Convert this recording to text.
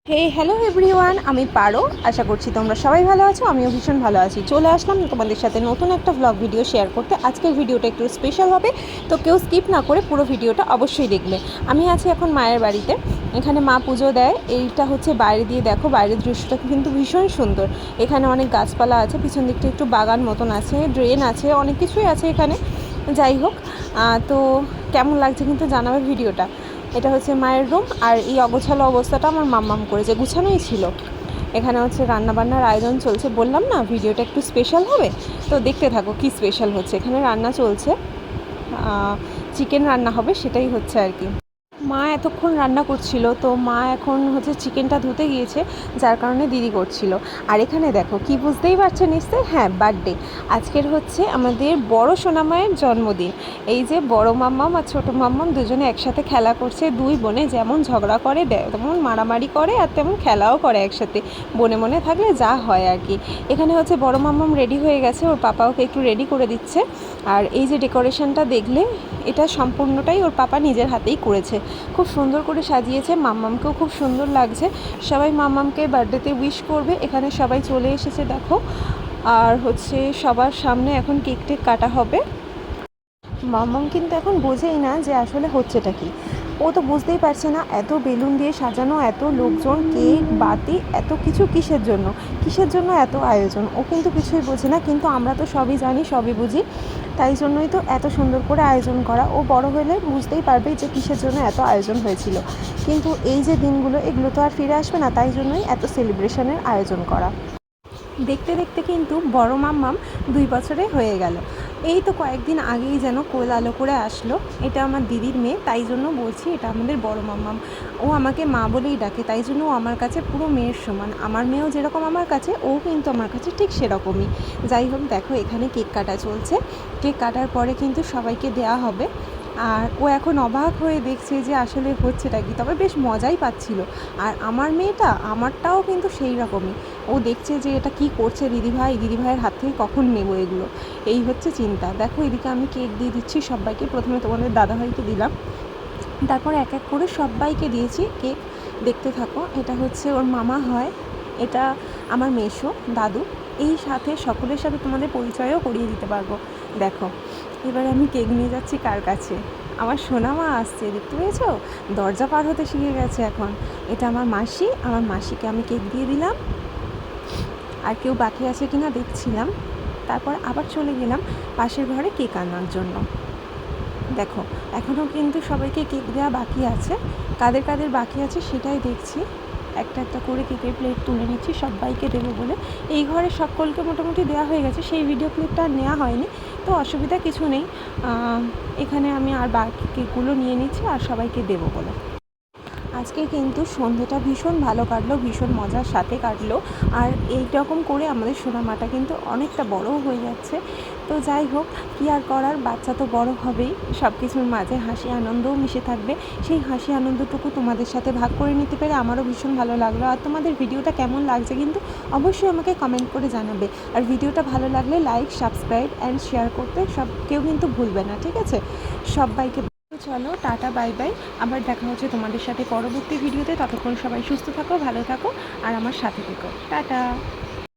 Hello everyone, আমি পারো। আশা করছি তোমরা সবাই ভালো আছো, আমিও ভীষণ ভালো আছি। চলে আসলাম তোমাদের সাথে নতুন একটা ভ্লগ ভিডিও শেয়ার করতে। আজকের ভিডিওটা একটু স্পেশাল হবে, তো কেউ স্কিপ না করে পুরো ভিডিওটা অবশ্যই দেখবে। আমি আছি এখন মায়ের বাড়িতে, এখানে মা পুজো দেয়। এইটা হচ্ছে বাইরে দিয়ে দেখো, বাইরের দৃশ্যটা কিন্তু ভীষণ সুন্দর। এখানে অনেক গাছপালা আছে, পিছন দিকটা একটু বাগান মতন আছে, ড্রেন আছে, অনেক কিছুই আছে এখানে। যাই হোক, তো কেমন লাগছে কিন্তু জানাবে ভিডিওটা। এটা হচ্ছে মায়ের রুম, আর এই অগোছালো অবস্থাটা আমার মাম্মাম করেছে, গুছানোই ছিল। এখানে হচ্ছে রান্নাবান্নার আয়োজন চলছে, বললাম না ভিডিওটা একটু স্পেশাল হবে, তো দেখতে থাকো কি স্পেশাল হচ্ছে। এখানে রান্না চলছে, চিকেন রান্না হবে, সেটাই হচ্ছে আর কি। মা এতক্ষণ রান্না করছিল, তো মা এখন হচ্ছে চিকেনটা ধুতে গিয়েছে, যার কারণে দিদি করছিল। আর এখানে দেখো কি, বুঝতেই পারছে নিশ্চয়ই, হ্যাঁ বার্থডে। আজকের হচ্ছে আমাদের বড় সোনামায়ের জন্মদিন। এই যে বড় মাম্মাম আর ছোটো মাম্মাম দুজনে একসাথে খেলা করছে। দুই বোনে যেমন ঝগড়া করে, তেমন মারামারি করে, আর তেমন খেলাও করে একসাথে। বনে মনে থাকলে যা হয় আর কি। এখানে হচ্ছে বড় মাম্মাম রেডি হয়ে গেছে, ওর পাপা ওকে একটু রেডি করে দিচ্ছে। আর এই যে ডেকোরেশনটা দেখলে, এটা সম্পূর্ণটাই ওর পাপা নিজের হাতেই করেছে। খুব সুন্দর করে সাজিয়েছে, মাম্মামকেও খুব সুন্দর লাগছে। সবাই মাম্মামকে বার্থডেতে উইশ করবে, এখানে সবাই চলে এসেছে দেখো। আর হচ্ছে সবার সামনে এখন কেক টেক কাটা হবে। মাম্মাম কিন্তু এখন বোঝেই না যে আসলে হচ্ছেটা কি। ও তো বুঝতেই পারছে না, এত বেলুন দিয়ে সাজানো, এত লোকজন, কেক, বাতি, এত কিছু কিসের জন্য, কিসের জন্য এত আয়োজন, ও কিন্তু কিছুই বোঝে না। কিন্তু আমরা তো সবই জানি, সবই বুঝি, তাই জন্যই তো এত সুন্দর করে আয়োজন করা। ও বড় হলে বুঝতেই পারবে যে কিসের জন্য এত আয়োজন হয়েছিল। কিন্তু এই যে দিনগুলো, এগুলো তো আর ফিরে আসবে না, তাই জন্যই এত সেলিব্রেশনের আয়োজন করা। দেখতে দেখতে কিন্তু বড় মাম্মাম 2 বছরে হয়ে গেল। এই তো কয়েকদিন আগেই যেন কোল আলো করে আসলো। এটা আমার দিদির মেয়ে, তাই জন্য বলছি এটা আমাদের বড় মাম্মাম। ও আমাকে মা বলেই ডাকে, তাই জন্য ও আমার কাছে পুরো মেয়ের সমান। আমার মেয়েও যেরকম আমার কাছে, ও কিন্তু আমার কাছে ঠিক সেরকমই। যাই হোক, দেখো এখানে কেক কাটা চলছে। কেক কাটার পরে কিন্তু সবাইকে দেয়া হবে। আর ও এখন অবাক হয়ে দেখছে যে আসলে হচ্ছেটা কি, তবে বেশ মজাই পাচ্ছিল। আর আমার মেয়েটা, আমারটাও কিন্তু সেই রকমই। ও দেখছে যে এটা কি করছে দিদিভাইয়ের হাত থেকে কখন নেবো এগুলো, এই হচ্ছে চিন্তা। দেখো এদিকে আমি কেক দিয়ে দিচ্ছি সবাইকে। প্রথমে তোমাদের দাদাভাইকে দিলাম, তারপর এক এক করে সবাইকে দিয়েছি কেক। দেখতে থাকো, এটা হচ্ছে ওর মামা হয়, এটা আমার মেসো দাদু। এই সাথে সকলের সাথে তোমাদের পরিচয়ও করিয়ে দিতে পারবো। দেখো এবার আমি কেক নিয়ে যাচ্ছি কার কাছে, আমার সোনা মা আসছে, দেখতে পেয়েছো, দরজা পার হতে শিখে গেছে এখন। এটা আমার মাসি, আমার মাসিকে আমি কেক দিয়ে দিলাম। আর কেউ বাকি আছে কিনা দেখছিলাম, তারপর আবার চলে গেলাম পাশের ঘরে কেক আনার জন্য। দেখো এখনও কিন্তু সবাইকে কেক দেওয়া বাকি আছে, কাদের কাদের বাকি আছে সেটাই দেখছি। একটা একটা করে কেকের প্লেট তুলে নিচ্ছি সবাইকে দেবো বলে। এই ঘরে সকলকে মোটামুটি দেওয়া হয়ে গেছে, সেই ভিডিও ক্লিপটা আর নেওয়া হয়নি, তো অসুবিধা কিছু নেই। এখানে আমি আর বাকি কেকগুলো নিয়ে নিচ্ছি আর সবাইকে দেবো বলে। আজকে কিন্তু সন্ধেটা ভীষণ ভালো কাটলো, ভীষণ মজার সাথে কাটলো। আর এই রকম করে আমাদের সোনামাটা কিন্তু অনেকটা বড়ও হয়ে যাচ্ছে। তো যাই হোক, কী আর করার, বাচ্চা তো বড় হবেই, সব কিছুর মাঝে হাসি আনন্দও মিশে থাকবে। সেই হাসি আনন্দটুকু তোমাদের সাথে ভাগ করে নিতে পেরে আমারও ভীষণ ভালো লাগলো। আর তোমাদের ভিডিওটা কেমন লাগছে কিন্তু অবশ্যই আমাকে কমেন্ট করে জানাবে। আর ভিডিওটা ভালো লাগলে লাইক, সাবস্ক্রাইব অ্যান্ড শেয়ার করতে কেউ কিন্তু ভুলবে না, ঠিক আছে? সবাইকে চলো টাটা, বাই বাই। আবার দেখা হচ্ছে তোমাদের সাথে পরবর্তী ভিডিওতে। ততক্ষণ সবাই সুস্থ থাকো, ভালো থাকো, আর আমার সাথে থেকো। টাটা।